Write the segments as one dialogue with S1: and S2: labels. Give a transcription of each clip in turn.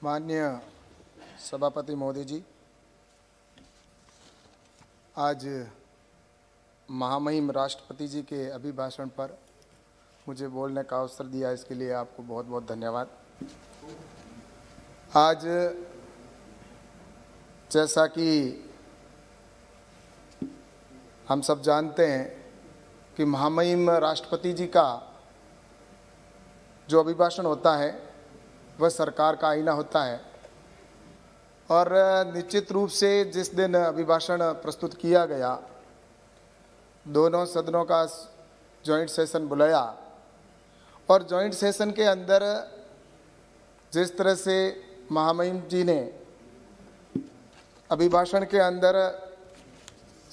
S1: माननीय सभापति महोदय जी, आज महामहिम राष्ट्रपति जी के अभिभाषण पर मुझे बोलने का अवसर दिया, इसके लिए आपको बहुत बहुत धन्यवाद। आज जैसा कि हम सब जानते हैं कि महामहिम राष्ट्रपति जी का जो अभिभाषण होता है वह सरकार का आईना होता है और निश्चित रूप से जिस दिन अभिभाषण प्रस्तुत किया गया, दोनों सदनों का जॉइंट सेशन बुलाया और जॉइंट सेशन के अंदर जिस तरह से महामहिम जी ने अभिभाषण के अंदर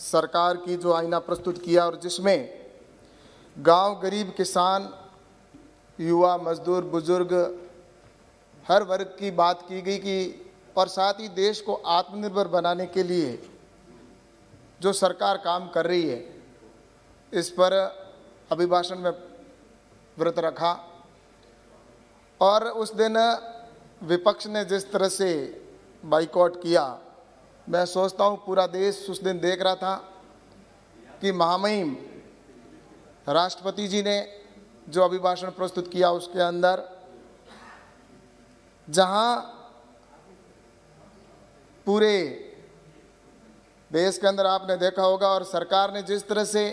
S1: सरकार की जो आईना प्रस्तुत किया और जिसमें गांव, गरीब, किसान, युवा, मजदूर, बुजुर्ग, हर वर्ग की बात की गई कि और साथ ही देश को आत्मनिर्भर बनाने के लिए जो सरकार काम कर रही है, इस पर अभिभाषण में व्रत रखा। और उस दिन विपक्ष ने जिस तरह से बाइकआउट किया, मैं सोचता हूँ पूरा देश उस दिन देख रहा था कि महामहिम राष्ट्रपति जी ने जो अभिभाषण प्रस्तुत किया उसके अंदर जहां पूरे देश के अंदर आपने देखा होगा और सरकार ने जिस तरह से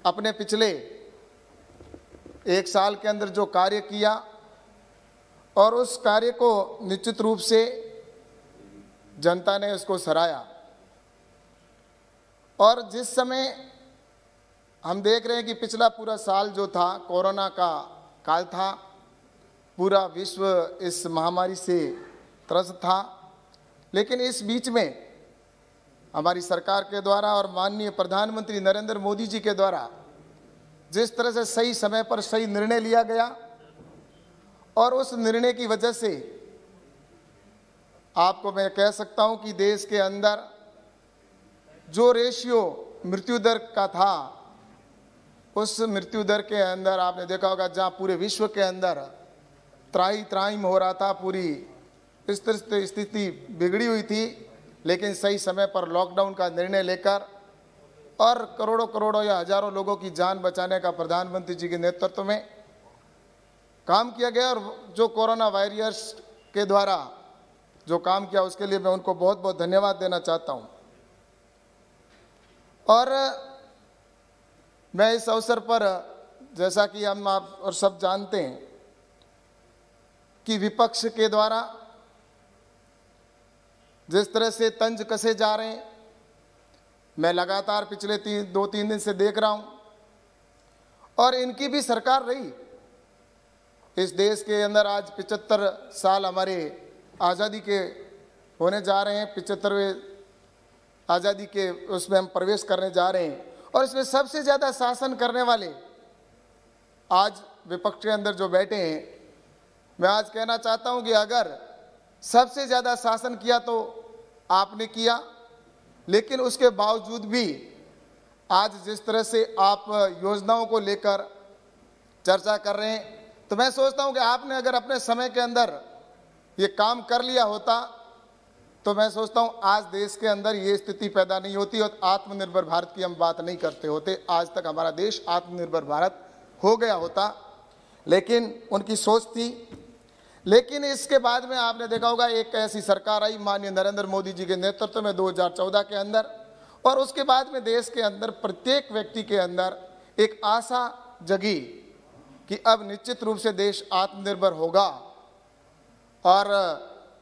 S1: अपने पिछले एक साल के अंदर जो कार्य किया और उस कार्य को निश्चित रूप से जनता ने उसको सराहा। और जिस समय हम देख रहे हैं कि पिछला पूरा साल जो था कोरोना का काल था, पूरा विश्व इस महामारी से त्रस्त था, लेकिन इस बीच में हमारी सरकार के द्वारा और माननीय प्रधानमंत्री नरेंद्र मोदी जी के द्वारा जिस तरह से सही समय पर सही निर्णय लिया गया और उस निर्णय की वजह से आपको मैं कह सकता हूं कि देश के अंदर जो रेशियो मृत्यु दर का था, उस मृत्यु दर के अंदर आपने देखा होगा जहां पूरे विश्व के अंदर त्राहिमाम हो रहा था, पूरी स्थिति बिगड़ी हुई थी, लेकिन सही समय पर लॉकडाउन का निर्णय लेकर और करोड़ों करोड़ों या हजारों लोगों की जान बचाने का प्रधानमंत्री जी के नेतृत्व में काम किया गया। और जो कोरोना वायरस के द्वारा जो काम किया उसके लिए मैं उनको बहुत बहुत धन्यवाद देना चाहता हूं। और मैं इस अवसर पर, जैसा कि हम आप और सब जानते हैं कि विपक्ष के द्वारा जिस तरह से तंज कसे जा रहे हैं, मैं लगातार पिछले 2-3 दिन से देख रहा हूं और इनकी भी सरकार रही। इस देश के अंदर आज 75 साल हमारे आज़ादी के होने जा रहे हैं, 75वें आज़ादी के उसमें हम प्रवेश करने जा रहे हैं और इसमें सबसे ज़्यादा शासन करने वाले आज विपक्ष के अंदर जो बैठे हैं, मैं आज कहना चाहता हूं कि अगर सबसे ज़्यादा शासन किया तो आपने किया, लेकिन उसके बावजूद भी आज जिस तरह से आप योजनाओं को लेकर चर्चा कर रहे हैं, तो मैं सोचता हूं कि आपने अगर अपने समय के अंदर ये काम कर लिया होता तो मैं सोचता हूं आज देश के अंदर ये स्थिति पैदा नहीं होती और आत्मनिर्भर भारत की हम बात नहीं करते होते। आज तक हमारा देश आत्मनिर्भर भारत हो गया होता, लेकिन उनकी सोच थी। लेकिन इसके बाद में आपने देखा होगा एक ऐसी सरकार आई माननीय नरेंद्र मोदी जी के नेतृत्व में 2014 के अंदर, और उसके बाद में देश के अंदर प्रत्येक व्यक्ति के अंदर एक आशा जगी कि अब निश्चित रूप से देश आत्मनिर्भर होगा। और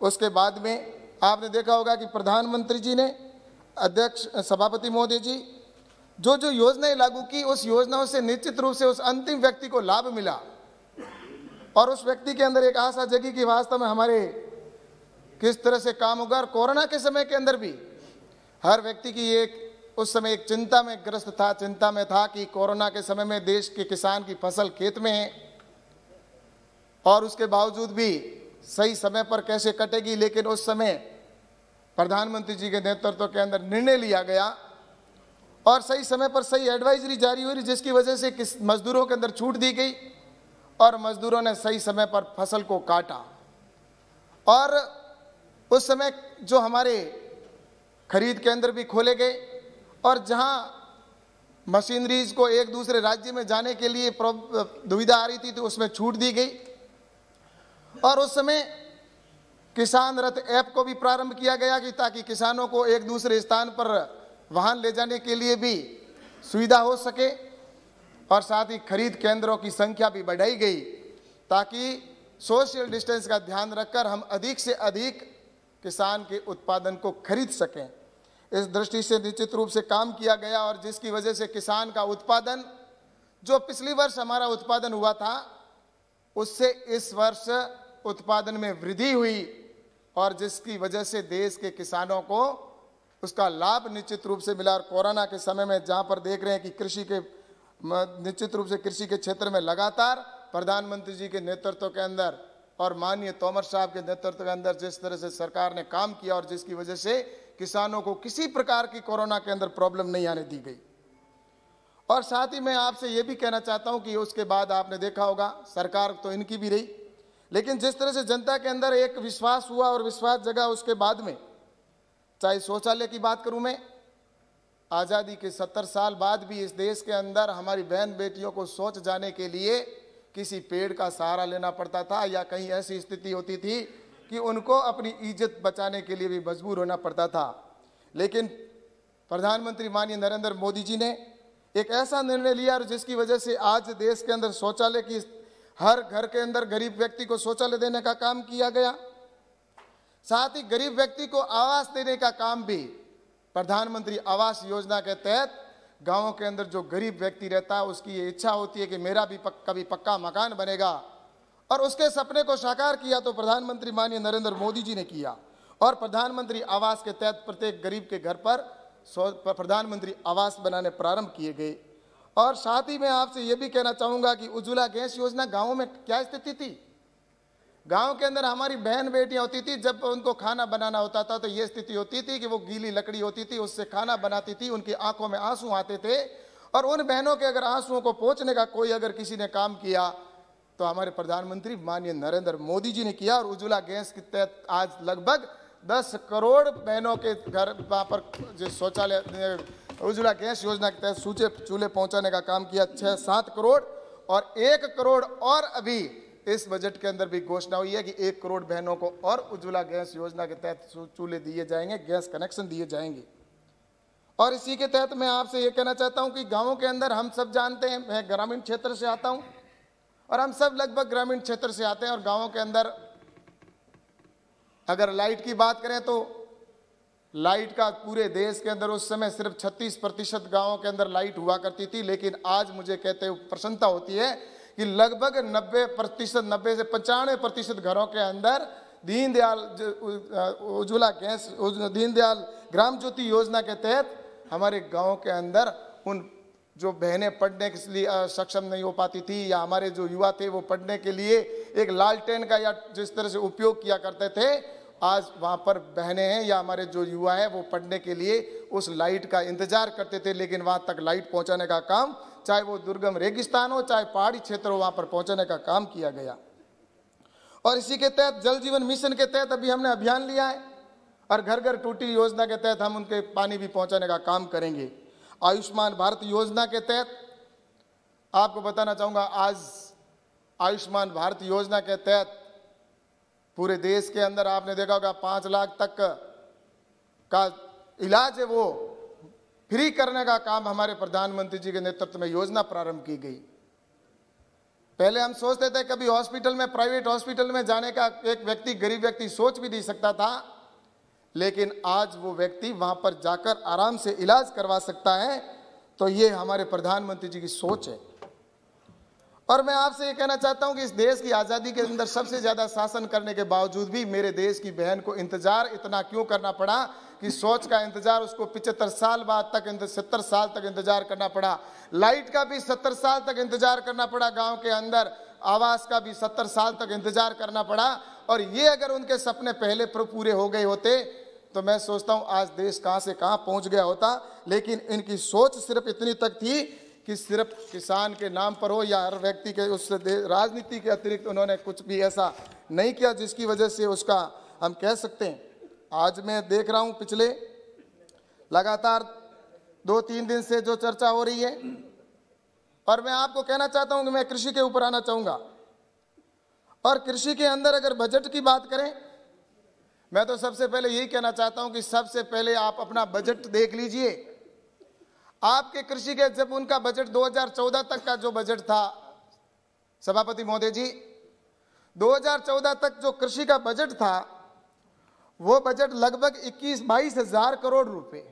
S1: उसके बाद में आपने देखा होगा कि प्रधानमंत्री जी ने, अध्यक्ष सभापति महोदय जी, जो जो योजनाएं लागू की, उस योजनाओं से निश्चित रूप से उस अंतिम व्यक्ति को लाभ मिला और उस व्यक्ति के अंदर एक आशा जगी कि वास्तव में हमारे किस तरह से काम होगा। और कोरोना के समय के अंदर भी हर व्यक्ति की एक उस समय एक चिंता में ग्रस्त था, चिंता में था कि कोरोना के समय में देश के किसान की फसल खेत में है और उसके बावजूद भी सही समय पर कैसे कटेगी। लेकिन उस समय प्रधानमंत्री जी के नेतृत्व के अंदर निर्णय लिया गया और सही समय पर सही एडवाइजरी जारी हुई, जिसकी वजह से मजदूरों के अंदर छूट दी गई और मजदूरों ने सही समय पर फसल को काटा। और उस समय जो हमारे खरीद केंद्र भी खोले गए और जहां मशीनरीज को एक दूसरे राज्य में जाने के लिए दुविधा आ रही थी तो उसमें छूट दी गई। और उस समय किसान रथ ऐप को भी प्रारंभ किया गया कि ताकि किसानों को एक दूसरे स्थान पर वाहन ले जाने के लिए भी सुविधा हो सके। और साथ ही खरीद केंद्रों की संख्या भी बढ़ाई गई ताकि सोशल डिस्टेंस का ध्यान रखकर हम अधिक से अधिक किसान के उत्पादन को खरीद सकें। इस दृष्टि से निश्चित रूप से काम किया गया और जिसकी वजह से किसान का उत्पादन, जो पिछली वर्ष हमारा उत्पादन हुआ था, उससे इस वर्ष उत्पादन में वृद्धि हुई और जिसकी वजह से देश के किसानों को उसका लाभ निश्चित रूप से मिला। और कोरोना के समय में जहां पर देख रहे हैं कि निश्चित रूप से कृषि के क्षेत्र में लगातार प्रधानमंत्री जी के नेतृत्व के अंदर और माननीय तोमर साहब के नेतृत्व के अंदर जिस तरह से सरकार ने काम किया और जिसकी वजह से किसानों को किसी प्रकार की कोरोना के अंदर प्रॉब्लम नहीं आने दी गई। और साथ ही मैं आपसे ये भी कहना चाहता हूं कि उसके बाद आपने देखा होगा, सरकार तो इनकी भी रही, लेकिन जिस तरह से जनता के अंदर एक विश्वास हुआ और विश्वास जगा उसके बाद में, चाहे शौचालय की बात करूं मैं, आज़ादी के 70 साल बाद भी इस देश के अंदर हमारी बहन बेटियों को शौच जाने के लिए किसी पेड़ का सहारा लेना पड़ता था या कहीं ऐसी स्थिति होती थी कि उनको अपनी इज्जत बचाने के लिए भी मजबूर होना पड़ता था। लेकिन प्रधानमंत्री माननीय नरेंद्र मोदी जी ने एक ऐसा निर्णय लिया और जिसकी वजह से आज देश के अंदर शौचालय की, हर घर के अंदर गरीब व्यक्ति को शौचालय देने का काम किया गया। साथ ही गरीब व्यक्ति को आवास देने का काम भी प्रधानमंत्री आवास योजना के तहत गांवों के अंदर जो गरीब व्यक्ति रहता है उसकी ये इच्छा होती है कि मेरा भी कभी पक्का मकान बनेगा, और उसके सपने को साकार किया तो प्रधानमंत्री माननीय नरेंद्र मोदी जी ने किया। और प्रधानमंत्री आवास के तहत प्रत्येक गरीब के घर पर प्रधानमंत्री आवास बनाने प्रारंभ किए गए। और साथ ही मैं आपसे ये भी कहना चाहूँगा कि उज्ज्वला गैस योजना गाँवों में क्या स्थिति थी। गांव के अंदर हमारी बहन बेटियां होती थी, जब उनको खाना बनाना होता था तो ये स्थिति होती थी कि वो गीली लकड़ी होती थी उससे खाना बनाती थी, उनकी आंखों में आंसू आते थे। और उन बहनों के अगर आंसुओं को पोंछने का कोई अगर किसी ने काम किया तो हमारे प्रधानमंत्री माननीय नरेंद्र मोदी जी ने किया। और उज्ज्वला गैस के तहत आज लगभग 10 करोड़ बहनों के घर वहाँ पर जो शौचालय उज्ज्वला गैस योजना के तहत सूचे चूल्हे पहुँचाने का काम किया 6-7 करोड़। और 1 करोड़ और अभी इस बजट के अंदर भी घोषणा हुई है कि 1 करोड़ बहनों को और उज्ज्वला गैस योजना के तहत चूल्हे दिए जाएंगे, गैस कनेक्शन दिए जाएंगे। और इसी के तहत मैं आपसे ये कहना चाहता हूं कि गांवों के अंदर हम सब जानते हैं, मैं ग्रामीण क्षेत्र से आता हूं और हम सब लगभग ग्रामीण क्षेत्र से आते हैं। और गांवों के अंदर अगर लाइट की बात करें तो लाइट का पूरे देश के अंदर उस समय सिर्फ 36% गांवों के अंदर लाइट हुआ करती थी, लेकिन आज मुझे कहते हुए प्रसन्नता होती है कि लगभग 90% 90 से 95% घरों के अंदर दीनदयाल उज्ज्वला गैस दीनदयाल ग्राम ज्योति योजना के तहत हमारे गांव के अंदर उन जो बहनें पढ़ने के लिए सक्षम नहीं हो पाती थी या हमारे जो युवा थे वो पढ़ने के लिए एक लालटेन का या जिस तरह से उपयोग किया करते थे, आज वहाँ पर बहनें हैं या हमारे जो युवा हैं वो पढ़ने के लिए उस लाइट का इंतजार करते थे, लेकिन वहाँ तक लाइट पहुँचाने का काम, चाहे वो दुर्गम रेगिस्तान हो चाहे पहाड़ी क्षेत्र हो, वहाँ पर पहुँचाने का काम किया गया। और इसी के तहत जल जीवन मिशन के तहत अभी हमने अभियान लिया है और घर घर टूटी योजना के तहत हम उनके पानी भी पहुँचाने का काम करेंगे। आयुष्मान भारत योजना के तहत आपको बताना चाहूँगा, आज आयुष्मान भारत योजना के तहत पूरे देश के अंदर आपने देखा होगा 5 लाख तक का इलाज है वो फ्री करने का काम हमारे प्रधानमंत्री जी के नेतृत्व में योजना प्रारंभ की गई। पहले हम सोचते थे कभी हॉस्पिटल में, प्राइवेट हॉस्पिटल में जाने का एक व्यक्ति, गरीब व्यक्ति सोच भी नहीं सकता था, लेकिन आज वो व्यक्ति वहां पर जाकर आराम से इलाज करवा सकता है। तो ये हमारे प्रधानमंत्री जी की सोच है। और मैं आपसे ये कहना चाहता हूं कि इस देश की आज़ादी के अंदर सबसे ज़्यादा शासन करने के बावजूद भी मेरे देश की बहन को इंतजार इतना क्यों करना पड़ा कि शौच का इंतजार उसको 75 साल बाद तक 70 साल तक इंतजार करना पड़ा, लाइट का भी 70 साल तक इंतजार करना पड़ा, गांव के अंदर आवास का भी 70 साल तक इंतजार करना पड़ा। और ये अगर उनके सपने पहले पूरे हो गए होते तो मैं सोचता हूँ आज देश कहाँ से कहाँ पहुँच गया होता। लेकिन इनकी सोच सिर्फ इतनी तक थी कि सिर्फ किसान के नाम पर हो या हर व्यक्ति के, उस राजनीति के अतिरिक्त उन्होंने कुछ भी ऐसा नहीं किया, जिसकी वजह से उसका हम कह सकते हैं। आज मैं देख रहा हूं पिछले लगातार 2-3 दिन से जो चर्चा हो रही है, और मैं आपको कहना चाहता हूं कि मैं कृषि के ऊपर आना चाहूंगा। और कृषि के अंदर अगर बजट की बात करें, मैं तो सबसे पहले यही कहना चाहता हूं कि सबसे पहले आप अपना बजट देख लीजिए। आपके कृषि के जब उनका बजट 2014 तक का जो बजट था, सभापति महोदय जी, 2014 तक जो कृषि का बजट था वो बजट लगभग 21-22 हजार करोड़ रुपए।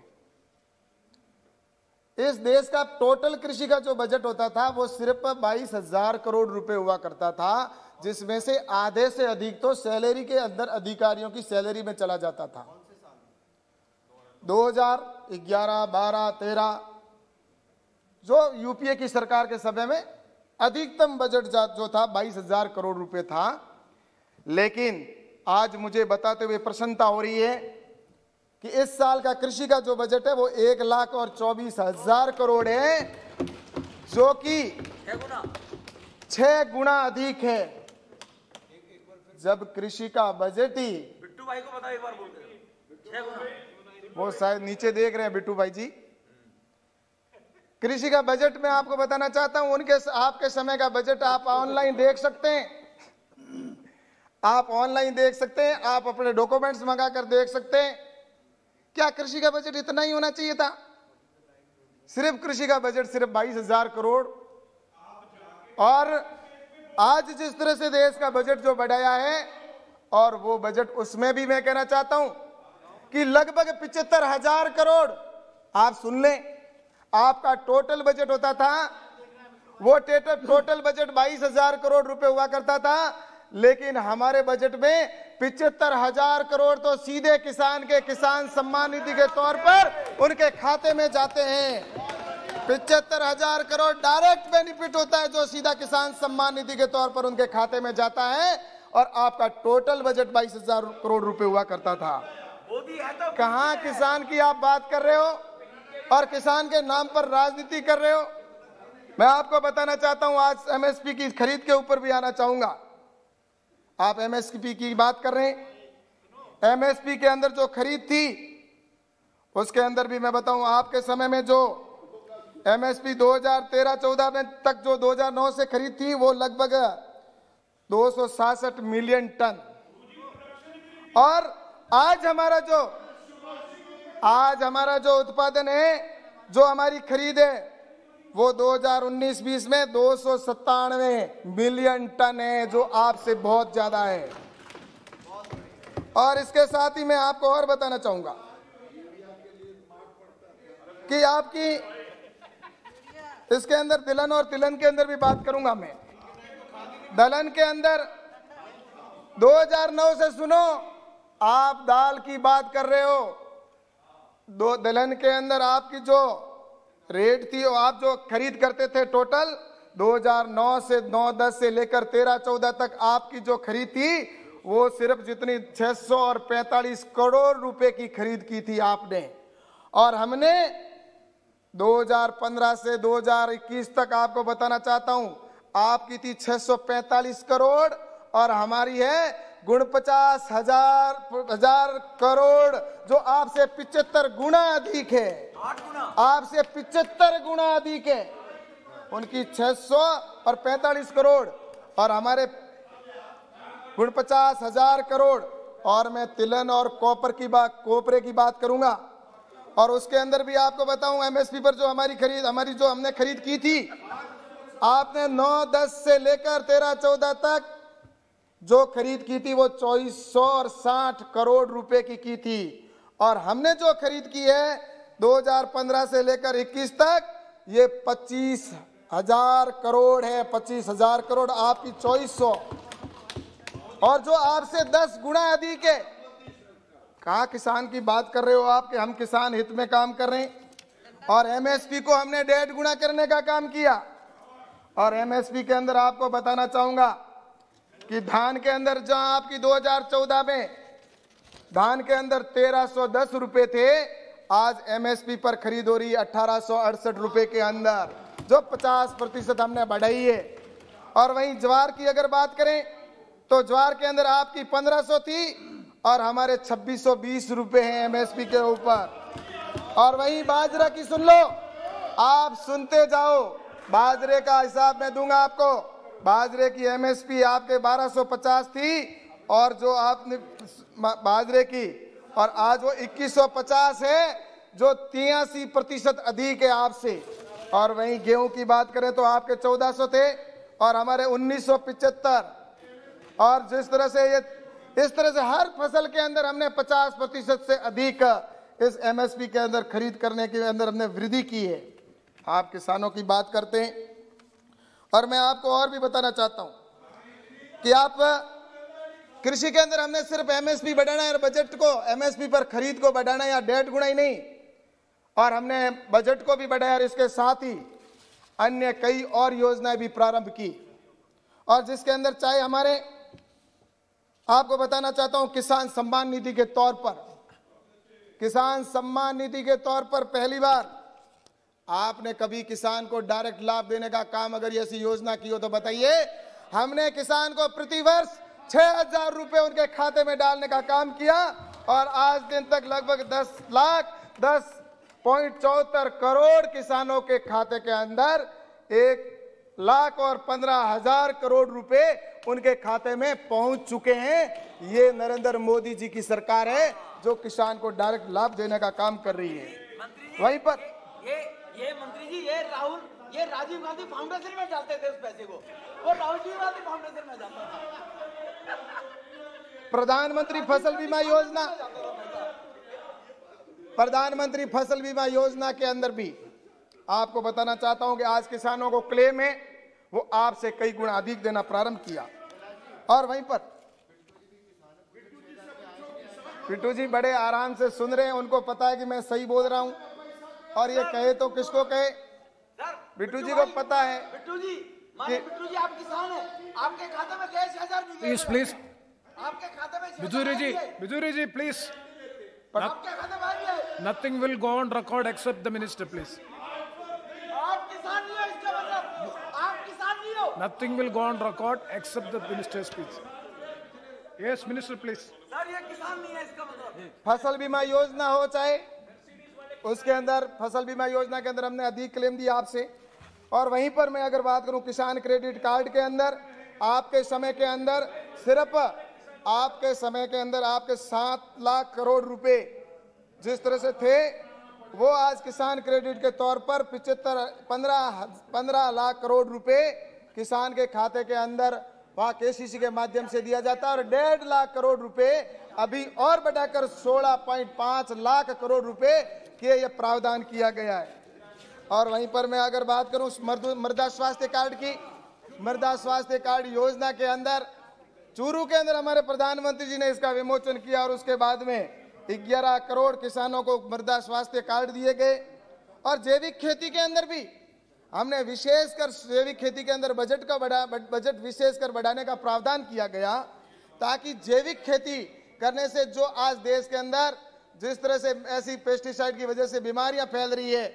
S1: इस देश का टोटल कृषि का जो बजट होता था वो सिर्फ 22 हजार करोड़ रुपए हुआ करता था, जिसमें से आधे से अधिक तो सैलरी के अंदर अधिकारियों की सैलरी में चला जाता था। 2011, 12, 13 जो यूपीए की सरकार के समय में अधिकतम बजट जो था 22 हजार करोड़ रुपए था। लेकिन आज मुझे बताते हुए प्रसन्नता हो रही है कि इस साल का कृषि का जो बजट है वो 1,24,000 करोड़ है, जो कि 6 गुना अधिक है। जब कृषि का बजट ही,
S2: बिट्टू भाई को बताओ एक बार, बोलते 6 गुना।
S1: वो शायद नीचे देख रहे हैं बिट्टू भाई जी। कृषि का बजट मैं आपको बताना चाहता हूं, उनके आपके समय का बजट आप ऑनलाइन देख सकते हैं, आप ऑनलाइन देख सकते हैं, आप अपने डॉक्यूमेंट्स मंगा कर देख सकते हैं। क्या कृषि का बजट इतना ही होना चाहिए था? सिर्फ कृषि का बजट सिर्फ 22 हजार करोड़। और आज जिस तरह से देश का बजट जो बढ़ाया है, और वो बजट उसमें भी मैं कहना चाहता हूं कि लगभग 75 हजार करोड़, आप सुन लें, आपका टोटल बजट होता था, वो टोटल बजट 22 हजार करोड़ रुपए हुआ करता था। लेकिन हमारे बजट में 75 हजार करोड़ तो सीधे किसान के किसान सम्मान निधि के तौर पर उनके खाते में जाते हैं। 75 हजार करोड़ डायरेक्ट बेनिफिट होता है जो सीधा किसान सम्मान निधि के तौर पर उनके खाते में जाता है। और आपका टोटल बजट 22 हजार करोड़ रुपए हुआ करता था। कहां किसान की आप बात कर रहे हो और किसान के नाम पर राजनीति कर रहे हो? मैं आपको बताना चाहता हूं, आज एमएसपी की खरीद के ऊपर भी आना चाहूंगा। आप एमएसपी की बात कर रहे हैं, एमएसपी के अंदर जो खरीद थी उसके अंदर भी मैं बताऊं, आपके समय में जो एमएसपी 2013-14 में तक जो 2009 से खरीद थी वो लगभग 267 मिलियन टन। और आज हमारा जो उत्पादन है, जो हमारी खरीद है, वो 2019-20 में 297 मिलियन टन है, जो आपसे बहुत ज्यादा है। और इसके साथ ही मैं आपको और बताना चाहूंगा कि आपकी इसके अंदर दलहन और तिलहन के अंदर भी बात करूंगा मैं। दलहन के अंदर 2009 से सुनो, आप दाल की बात कर रहे हो, दलहन के अंदर आपकी जो रेट थी, आप जो खरीद करते थे, टोटल 2009 से 9-10 से लेकर 13-14 तक आपकी जो खरीद थी वो सिर्फ जितनी 645 करोड़ रुपए की खरीद की थी आपने। और हमने 2015 से 2021 तक आपको बताना चाहता हूं, आपकी थी 645 करोड़ और हमारी है 49 हजार करोड़, जो आपसे 75 गुना अधिक है।
S2: 8 गुना
S1: आपसे 75 गुना अधिक है। उनकी 645 करोड़ और हमारे 49 हजार करोड़। और मैं तिलहन और कोपरे की बात करूंगा। और उसके अंदर भी आपको बताऊं, एमएसपी पर जो जो हमने खरीद की थी, आपने 9-10 से लेकर 13-14 तक जो खरीद की थी वो 2460 करोड़ रुपए की थी। और हमने जो खरीद की है 2015 से लेकर 21 तक, ये 25,000 करोड़ है। 25,000 करोड़ आपकी 2400, और जो आपसे 10 गुना अधिक है। कहाँ किसान की बात कर रहे हो आप कि हम किसान हित में काम कर रहे हैं? और एमएसपी को हमने 1.5 गुना करने का काम किया। और एमएसपी के अंदर आपको बताना चाहूंगा कि धान के अंदर जहां आपकी 2014 में धान के अंदर 1310 रुपए थे, आज एमएसपी पर खरीद हो रही है 1868 रुपए के अंदर, जो 50% हमने बढ़ाई है। और वहीं ज्वार की अगर बात करें तो ज्वार के अंदर आपकी 1500 थी और हमारे 2620 रुपए हैं एमएसपी के ऊपर। और वहीं बाजरा की सुन लो, आप सुनते जाओ, बाजरे का हिसाब मैं दूंगा आपको। बाजरे की एमएसपी आपके 1250 थी और जो आपने बाजरे की, और आज वो 2150 है, जो 83% अधिक है आपसे। और वहीं गेहूं की बात करें तो आपके 1400 थे और हमारे 1975। और जिस तरह से ये, इस तरह से हर फसल के अंदर हमने 50% से अधिक इस एमएसपी के अंदर खरीद करने के अंदर हमने वृद्धि की है। आप किसानों की बात करते हैं और मैं आपको और भी बताना चाहता हूं कि आप कृषि के अंदर हमने सिर्फ एमएसपी बढ़ाना है और बजट को एमएसपी पर खरीद को बढ़ाना या 1.5 गुना ही नहीं, और हमने बजट को भी बढ़ाया और इसके साथ ही अन्य कई और योजनाएं भी प्रारंभ की। और जिसके अंदर चाहे हमारे, आपको बताना चाहता हूं, किसान सम्मान निधि के तौर पर, किसान सम्मान निधि के तौर पर पहली बार आपने कभी किसान को डायरेक्ट लाभ देने का काम अगर ऐसी योजना की हो तो बताइए। हमने किसान को प्रति वर्ष 6000 रुपए उनके खाते में डालने का काम किया और आज दिन तक लगभग 10,74 करोड़ किसानों के खाते के अंदर 1,15,000 करोड़ रुपए उनके खाते में पहुंच चुके हैं। ये नरेंद्र मोदी जी की सरकार है जो किसान को डायरेक्ट लाभ देने का काम कर रही है। वहीं पर
S2: ये मंत्री जी, ये राजीव गांधी फाउंडेशन में डालते थे उस पैसे को, वो राजीव गांधी फाउंडेशन में जाता था।
S1: प्रधानमंत्री फसल बीमा योजना, प्रधानमंत्री फसल बीमा योजना के अंदर भी आपको बताना चाहता हूं कि आज किसानों को क्लेम है वो आपसे कई गुना अधिक देना प्रारंभ किया। और वहीं पर पिट्टू जी बड़े आराम से सुन रहे हैं, उनको पता है कि मैं सही बोल रहा हूं, और ये कहे तो किसको कहे, बिट्टू जी को पता है।
S2: बिट्टू जी, बिट्टू जी आप किसान हैं, आपके खाते में 6000
S3: प्लीज
S2: आपके खाते में
S3: बिजूरी जी प्लीज,
S2: आपके खाते में है।
S3: Nothing will go on record except the minister please.
S2: आप किसान नहीं हो, इसका मतलब आप किसान नहीं हो।
S3: Nothing will go on record except the minister speech. Yes minister please.
S2: Sir ये किसान नहीं है इसका मतलब।
S1: फसल बीमा योजना हो चाहे उसके अंदर, फसल बीमा योजना के अंदर हमने अधिक क्लेम दिया आपसे। और वहीं पर मैं अगर बात करूं किसान क्रेडिट कार्ड के अंदर, आपके समय के अंदर सिर्फ आपके समय के अंदर आपके 7 लाख करोड़ रुपए जिस तरह से थे, वो आज किसान क्रेडिट के तौर पर 15 लाख करोड़ रुपए किसान के खाते के अंदर वहां केसीसी के माध्यम से दिया जाता है। और 1.5 लाख करोड़ रुपए अभी और बढ़ाकर 16.5 लाख करोड़ रुपए के ये प्रावधान किया गया है। और वहीं पर मैं अगर बात करूं मृदा स्वास्थ्य कार्ड की, मृदा स्वास्थ्य कार्ड योजना के अंदर चूरू के अंदर हमारे प्रधानमंत्री जी ने इसका विमोचन किया और उसके बाद में 11 करोड़ किसानों को मृदा स्वास्थ्य कार्ड दिए गए। और जैविक खेती के अंदर भी हमने विशेषकर जैविक खेती के अंदर बजट विशेषकर बढ़ाने का प्रावधान किया गया, ताकि जैविक खेती करने से जो आज देश के अंदर जिस तरह से ऐसी पेस्टिसाइड की वजह से बीमारियां फैल रही है,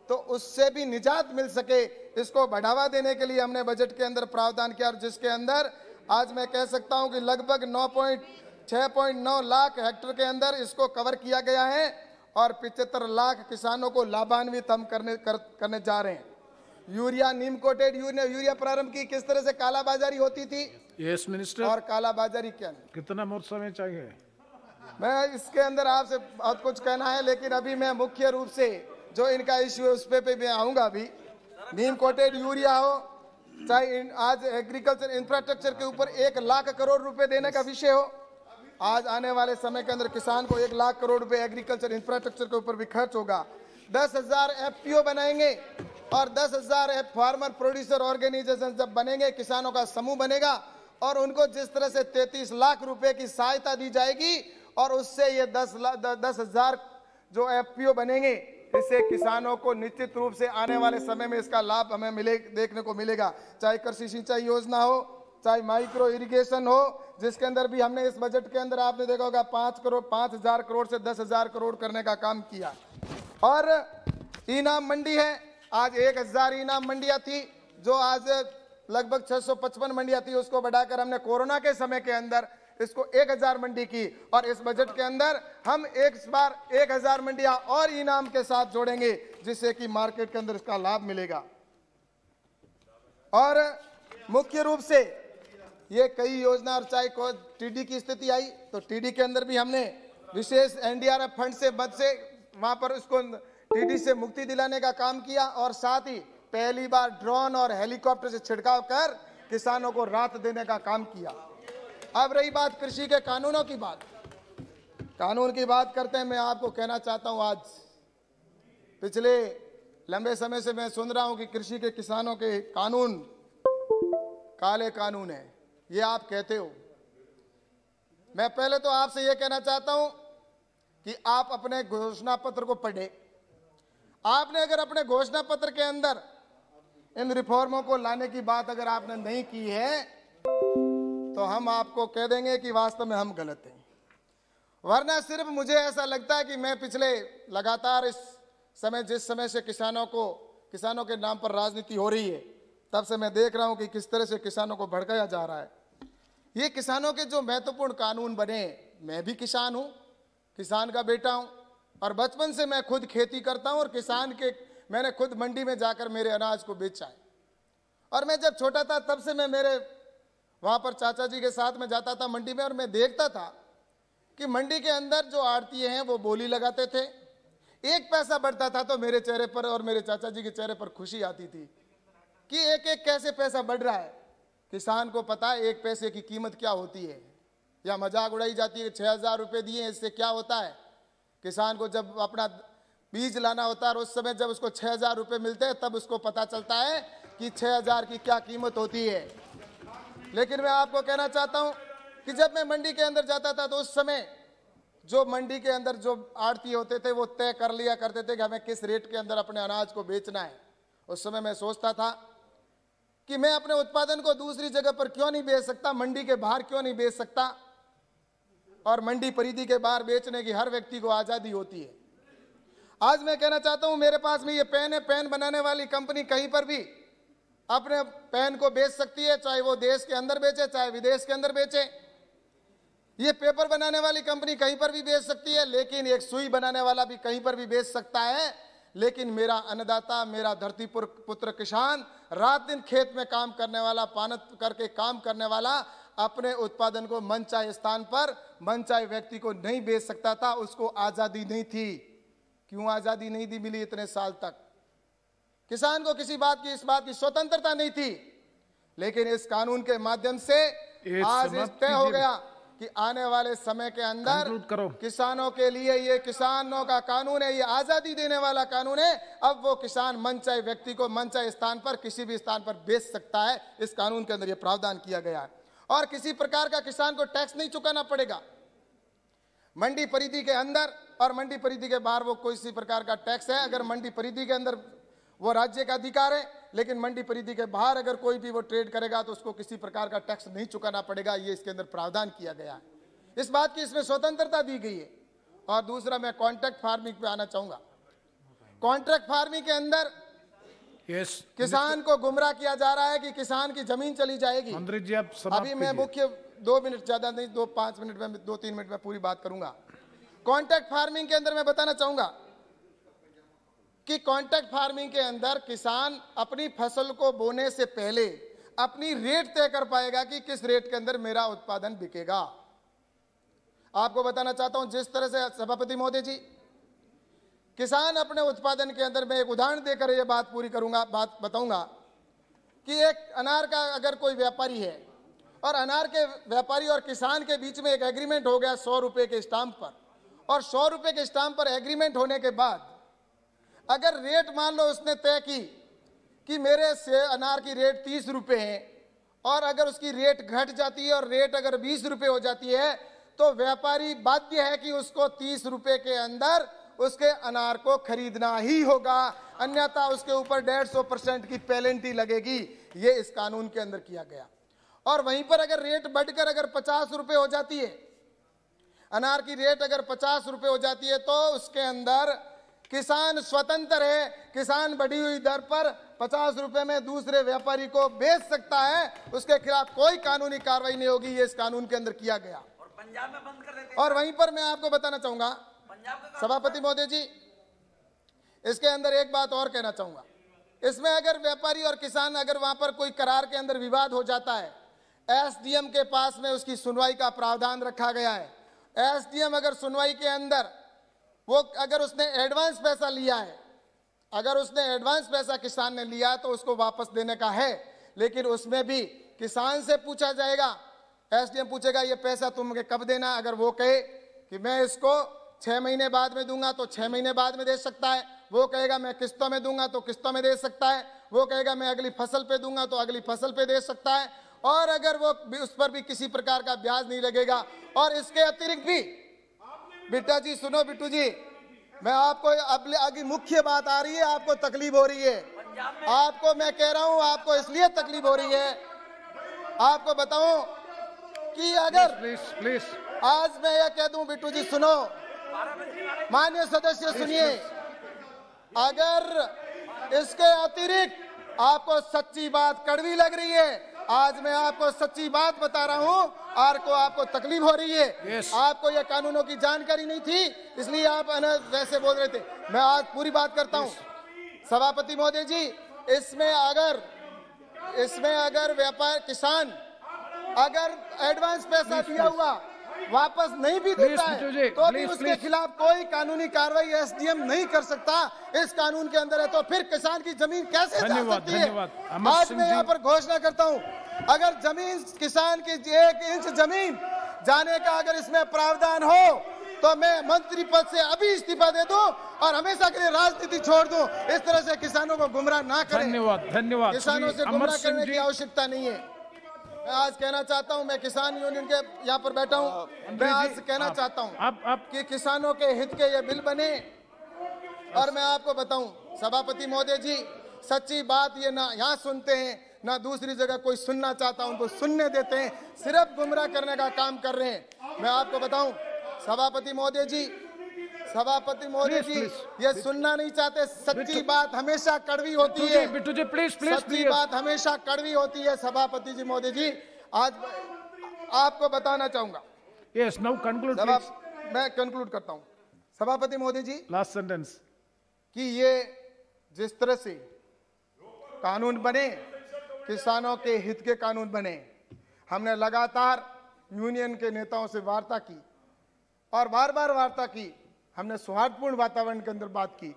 S1: तो उससे भी निजात मिल सके, इसको बढ़ावा देने के लिए हमने बजट के अंदर प्रावधान किया। और जिसके अंदर आज मैं कह सकता हूं कि लगभग 6.9 लाख हेक्टेयर के अंदर इसको कवर किया गया है और 75 लाख किसानों को लाभान्वित हम करने जा रहे हैं। यूरिया, नीम कोटेड यूरिया प्रारंभ की, किस तरह से कालाबाजारी होती थी।
S3: Yes minister.
S1: और कालाबाजारी क्या नहीं,
S3: कितना मोर समय चाहिए।
S1: मैं इसके अंदर आपसे बहुत कुछ कहना है, लेकिन अभी मैं मुख्य रूप से जो इनका इश्यू है उस पे मैं आऊंगा। अभी नीम कोटेड यूरिया हो चाहे आज एग्रीकल्चर इंफ्रास्ट्रक्चर के ऊपर 1 लाख करोड़ रुपए देने का विषय हो, आज आने वाले समय के अंदर किसान को 1 लाख करोड़ रुपए एग्रीकल्चर इंफ्रास्ट्रक्चर के ऊपर भी खर्च होगा। 10,000 FPO बनाएंगे और 10,000 फार्मर प्रोड्यूसर ऑर्गेनाइजेशन जब बनेंगे, किसानों का समूह बनेगा और उनको जिस तरह से 33 लाख रुपए की सहायता दी जाएगी और उससे ये 10,000 जो FPO बनेंगे, इससे किसानों को निश्चित रूप से आने वाले समय में इसका लाभ हमें देखने को मिलेगा। चाहे कृषि सिंचाई योजना हो, चाहे माइक्रो इरिगेशन हो, जिसके अंदर भी हमने इस बजट के अंदर आपने देखा होगा 5,000 करोड़ से 10,000 करोड़ करने का काम किया। और इनाम मंडी है, आज 1,000 इनाम मंडियां थी जो आज लगभग 655 मंडियां थी, उसको बढ़ाकर हमने कोरोना के समय के अंदर इसको 1000 मंडी की, और इस बजट के अंदर हम एक बार 1000 मंडियां और इनाम के साथ जोड़ेंगे, जिससे कि मार्केट के अंदर इसका लाभ मिलेगा। और मुख्य रूप से ये कई योजना, और चाहे टीडी की स्थिति आई तो टीडी के अंदर भी हमने विशेष एनडीआरएफ फंड से मद से वहां पर उसको टीडी से मुक्ति दिलाने का काम किया, और साथ ही पहली बार ड्रोन और हेलीकॉप्टर से छिड़काव कर किसानों को राहत देने का काम किया। अब रही बात कृषि के कानूनों की बात, कानून की बात करते हैं। मैं आपको कहना चाहता हूं, आज पिछले लंबे समय से मैं सुन रहा हूं कि कृषि के किसानों के कानून काले कानून है, ये आप कहते हो। मैं पहले तो आपसे ये कहना चाहता हूं कि आप अपने घोषणा पत्र को पढ़े। आपने अगर अपने घोषणा पत्र के अंदर इन रिफॉर्मों को लाने की बात अगर आपने नहीं की है, तो हम आपको कह देंगे कि वास्तव में हम गलत हैं। वरना सिर्फ मुझे ऐसा लगता है कि मैं पिछले लगातार इस समय, जिस समय से किसानों के नाम पर राजनीति हो रही है, तब से मैं देख रहा हूं कि किस तरह से किसानों को भड़काया जा रहा है। ये किसानों के जो महत्वपूर्ण कानून बने, मैं भी किसान हूं, किसान का बेटा हूं, और बचपन से मैं खुद खेती करता हूं, और मैंने खुद मंडी में जाकर मेरे अनाज को बेचा है। और मैं जब छोटा था तब से मैं मेरे वहां पर चाचा जी के साथ में जाता था मंडी में, और मैं देखता था कि मंडी के अंदर जो आड़ती हैं वो बोली लगाते थे। 1 पैसा बढ़ता था तो मेरे चेहरे पर और मेरे चाचा जी के चेहरे पर खुशी आती थी कि एक एक कैसे पैसा बढ़ रहा है। किसान को पता है 1 पैसे की कीमत क्या होती है, या मजाक उड़ाई जाती है 6000 रुपये दिए, इससे क्या होता है। किसान को जब अपना बीज लाना होता है और उस समय जब उसको 6000 रुपये मिलते हैं, तब उसको पता चलता है कि 6000 की क्या कीमत होती है। लेकिन मैं आपको कहना चाहता हूं कि जब मैं मंडी के अंदर जाता था तो उस समय जो मंडी के अंदर जो आड़ती होते थे वो तय कर लिया करते थे कि हमें किस रेट के अंदर अपने अनाज को बेचना है। उस समय मैं सोचता था कि मैं अपने उत्पादन को दूसरी जगह पर क्यों नहीं बेच सकता, मंडी के बाहर क्यों नहीं बेच सकता, और मंडी परिधि के बाहर बेचने की हर व्यक्ति को आज़ादी होती है। आज मैं कहना चाहता हूं, मेरे पास में ये पेन है, पेन बनाने वाली कंपनी कहीं पर भी अपने पेन को बेच सकती है, चाहे वो देश के अंदर बेचे चाहे विदेश के अंदर बेचे। ये पेपर बनाने वाली कंपनी कहीं पर भी बेच सकती है, लेकिन एक सुई बनाने वाला भी कहीं पर भी बेच सकता है। लेकिन मेरा अन्नदाता, मेरा धरती पुत्र किसान, रात दिन खेत में काम करने वाला, पानत करके काम करने वाला, अपने उत्पादन को मनचाहे स्थान पर मनचाहे व्यक्ति को नहीं बेच सकता था। उसको आजादी नहीं थी। क्यों आजादी नहीं दी मिली इतने साल तक? किसान को किसी बात की, इस बात की स्वतंत्रता नहीं थी। लेकिन इस कानून के माध्यम से आज तय हो गया कि आने वाले समय के अंदर किसानों के लिए ये किसानों का कानून है, ये आजादी देने वाला कानून है। अब वो किसान मनचाहे व्यक्ति को मनचाहे स्थान पर, किसी भी स्थान पर बेच सकता है। इस कानून के अंदर ये प्रावधान किया गया है। और किसी प्रकार का किसान को टैक्स नहीं चुकाना पड़ेगा। मंडी परिधि के अंदर और मंडी परिधि के बाहर वो कोई सी प्रकार का टैक्स है, अगर मंडी परिधि के अंदर वो राज्य का अधिकार है, लेकिन मंडी परिधि के बाहर अगर कोई भी वो ट्रेड करेगा तो उसको किसी प्रकार का टैक्स नहीं चुकाना पड़ेगा। ये इसके अंदर प्रावधान किया गया है। इस बात की इसमें स्वतंत्रता दी गई है। और दूसरा, मैं कॉन्ट्रैक्ट फार्मिंग पे आना चाहूंगा। कॉन्ट्रैक्ट फार्मिंग के अंदर किसान को गुमराह किया जा रहा है कि किसान की जमीन चली जाएगी। अभी मैं मुख्य 2 मिनट, ज्यादा नहीं, 5 मिनट में, 2-3 मिनट में पूरी बात करूंगा। कॉन्ट्रैक्ट फार्मिंग के अंदर मैं बताना चाहूंगा कि कॉन्ट्रैक्ट फार्मिंग के अंदर किसान अपनी फसल को बोने से पहले अपनी रेट तय कर पाएगा कि किस रेट के अंदर मेरा उत्पादन बिकेगा। आपको बताना चाहता हूं, जिस तरह से सभापति महोदय जी, किसान अपने उत्पादन के अंदर, मैं एक उदाहरण देकर यह बात पूरी करूंगा, बात बताऊंगा कि एक अनार का अगर कोई व्यापारी है और अनार के व्यापारी और किसान के बीच में एक एग्रीमेंट हो गया 100 रुपए के स्टाम्प पर, और 100 रुपए के स्टाम्प पर एग्रीमेंट होने के बाद अगर रेट मान लो उसने तय की कि मेरे से अनार की रेट 30 रुपए है, और अगर उसकी रेट घट जाती है और रेट अगर 20 रुपए हो जाती है, तो व्यापारी बाध्य है कि उसको 30 रुपए के अंदर उसके अनार को खरीदना ही होगा, अन्यथा उसके ऊपर 150% की पेनल्टी लगेगी। ये इस कानून के अंदर किया गया। और वहीं पर अगर रेट बढ़कर अगर 50 रुपए हो जाती है, अनार की रेट अगर 50 रुपए हो जाती है, तो उसके अंदर किसान स्वतंत्र है। किसान बढ़ी हुई दर पर 50 रुपए में दूसरे व्यापारी को बेच सकता है, उसके खिलाफ कोई कानूनी कार्रवाई नहीं होगी। ये इस कानून के अंदर किया गया।
S2: और पंजाब में बंद कर देते हैं।
S1: और वहीं पर मैं आपको बताना चाहूंगा
S2: पंजाब का
S1: सभापति महोदय जी, इसके अंदर एक बात और कहना चाहूंगा। इसमें अगर व्यापारी और किसान अगर वहां पर कोई करार के अंदर विवाद हो जाता है, एसडीएम के पास में उसकी सुनवाई का प्रावधान रखा गया है। एसडीएम अगर सुनवाई के अंदर वो अगर उसने एडवांस पैसा लिया है, अगर उसने एडवांस पैसा किसान ने लिया तो उसको वापस देने का है, लेकिन उसमें भी किसान से पूछा जाएगा। एसडीएम पूछेगा ये पैसा तुमको कब देना। अगर वो कहे कि मैं इसको 6 महीने बाद में दूंगा तो 6 महीने बाद में दे सकता है। वो कहेगा मैं किस्तों में दूंगा तो किस्तों में दे सकता है। वो कहेगा मैं अगली फसल पे दूंगा तो अगली फसल पे दे सकता है। और अगर वो उस पर भी किसी प्रकार का ब्याज नहीं लगेगा। और इसके अतिरिक्त भी बिट्टा जी सुनो, बिट्टू जी, मैं आपको अब आगे मुख्य बात आ रही है, आपको तकलीफ हो रही है। आपको मैं कह रहा हूं, आपको इसलिए तकलीफ हो रही है, आपको बताऊं कि अगर
S3: प्लीज
S1: आज मैं यह कह दूं, बिट्टू जी सुनो, माननीय सदस्य सुनिए, अगर इसके अतिरिक्त आपको सच्ची बात कड़वी लग रही है, आज मैं आपको सच्ची बात बता रहा हूं, आपको तकलीफ हो रही है। आपको यह कानूनों की जानकारी नहीं थी, इसलिए आप वैसे बोल रहे थे। मैं आज पूरी बात करता हूं सभापति महोदय जी। इसमें अगर व्यापार किसान अगर एडवांस पैसा दिया हुआ वापस नहीं भी देता है तो भी उसके खिलाफ कोई कानूनी कार्रवाई एसडीएम नहीं कर सकता। इस कानून के अंदर है, तो फिर किसान की जमीन कैसे जा सकती है? आज मैं यहाँ पर घोषणा करता हूँ, अगर जमीन किसान की 1 इंच जमीन जाने का अगर इसमें प्रावधान हो तो मैं मंत्री पद से अभी इस्तीफा दे दूं और हमेशा के लिए राजनीति छोड़ दूं। इस तरह से किसानों को गुमराह ना करें।
S3: धन्यवाद।
S1: किसानों से गुमराह करने की आवश्यकता नहीं है। मैं आज कहना चाहता हूं, मैं किसान यूनियन के यहाँ पर बैठा हूं, मैं आज कहना चाहता हूं कि किसानों के हित के ये बिल बने। और मैं आपको बताऊं सभापति महोदय जी, सच्ची बात ये ना यहाँ सुनते हैं ना दूसरी जगह कोई सुनना चाहता, उनको सुनने देते हैं, सिर्फ गुमराह करने का काम कर रहे हैं। मैं आपको बताऊं सभापति महोदय जी, ये सुनना नहीं चाहते। सच्ची बात हमेशा कड़वी होती है।
S3: बिट्टू जी प्लीज
S1: सच्ची बात हमेशा कड़वी होती है सभापति जी महोदय जी। आज आपको बताना चाहूंगा,
S3: यस नाउ कंक्लूड प्लीज।
S1: मैं कंक्लूड करता हूं सभापति महोदय जी,
S3: लास्ट सेंटेंस,
S1: कि ये जिस तरह से कानून बने, किसानों के हित के कानून बने, हमने लगातार यूनियन के नेताओं से वार्ता की और बार बार वार्ता की। हमने सौहार्दपूर्ण वातावरण के अंदर बात की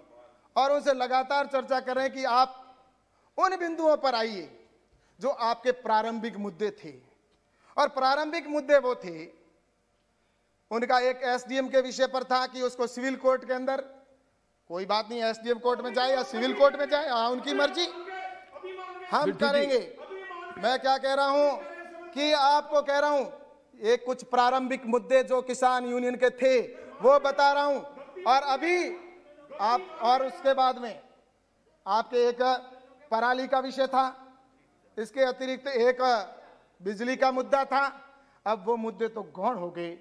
S1: और उनसे लगातार चर्चा कर रहे हैं कि आप उन बिंदुओं पर आइए जो आपके प्रारंभिक मुद्दे थे। और प्रारंभिक मुद्दे वो थे, उनका एक एसडीएम के विषय पर था कि उसको सिविल कोर्ट के अंदर, कोई बात नहीं, एसडीएम कोर्ट में जाए या सिविल कोर्ट में जाए, उनकी मर्जी, हम करेंगे। मैं क्या कह रहा हूं कि आपको कह रहा हूं, एक कुछ प्रारंभिक मुद्दे जो किसान यूनियन के थे वो बता रहा हूं। और अभी आप, और उसके बाद में आपके एक पराली का विषय था, इसके अतिरिक्त एक बिजली का मुद्दा था। अब वो मुद्दे तो गौण हो गए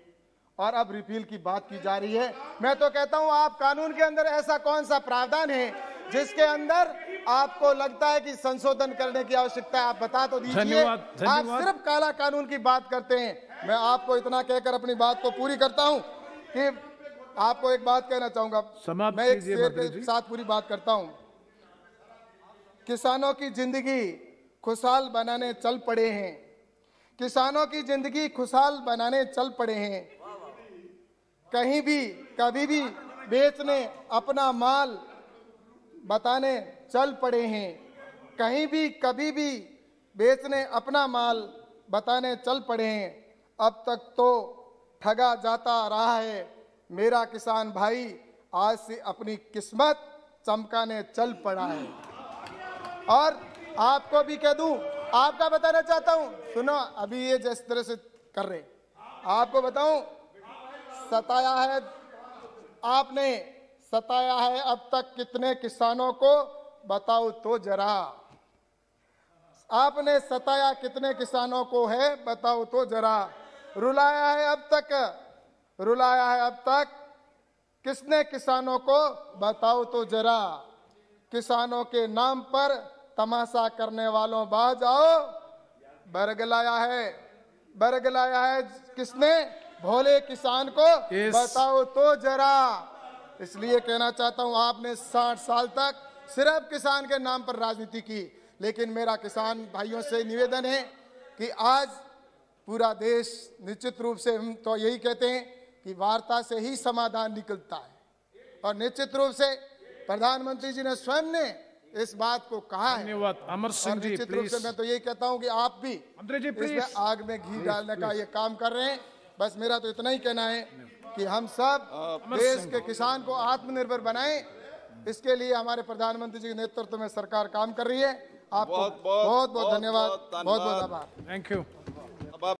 S1: और अब रिपील की बात की जा रही है। मैं तो कहता हूं, आप कानून के अंदर ऐसा कौन सा प्रावधान है जिसके अंदर आपको लगता है कि संशोधन करने की आवश्यकता है? आप बता तो दीजिए। आप सिर्फ काला कानून की बात करते हैं। मैं आपको इतना कहकर अपनी बात को पूरी करता हूं कि आपको एक बात कहना चाहूंगा, मैं एक शेर के साथ पूरी बात करता हूं। किसानों की जिंदगी खुशहाल बनाने चल पड़े हैं, किसानों की जिंदगी खुशहाल बनाने चल पड़े हैं, कहीं भी कभी भी बेचने अपना माल बताने चल पड़े हैं, कहीं भी कभी भी बेचने अपना माल बताने चल पड़े हैं। अब तक तो ठगा जाता रहा है मेरा किसान भाई, आज से अपनी किस्मत चमकाने चल पड़ा है। और आपको भी कह दूं, आपका बताना चाहता हूं, सुनो, अभी ये जिस तरह से कर रहे, आपको बताऊं, सताया है आपने, सताया है अब तक कितने किसानों को, बताओ तो जरा। आपने सताया कितने किसानों को है, बताओ तो जरा। रुलाया है अब तक किसने किसानों को, बताओ तो जरा। किसानों के नाम पर तमाशा करने वालों बाज आओ, बरगलाया है किसने? भोले किसान को। बताओ तो जरा। इसलिए कहना चाहता हूं, आपने 60 साल तक सिर्फ किसान के नाम पर राजनीति की, लेकिन मेरा किसान भाइयों से निवेदन है कि आज पूरा देश निश्चित रूप से, हम तो यही कहते हैं कि वार्ता से ही समाधान निकलता है, और निश्चित रूप से प्रधानमंत्री जी ने स्वयं ने इस बात को कहा है।
S3: धन्यवाद। अमर सिंह जी,
S1: निश्चित रूप से मैं तो यही कहता हूं कि आप भी
S3: मंत्री जी
S1: इसमें आग में घी डालने का ये काम कर रहे हैं। बस मेरा तो इतना ही कहना है कि हम सब देश के किसान को आत्मनिर्भर बनाएं, इसके लिए हमारे प्रधानमंत्री जी के नेतृत्व में सरकार काम कर रही है। आपको बहुत बहुत धन्यवाद, बहुत बहुत आभार।
S3: Thank you.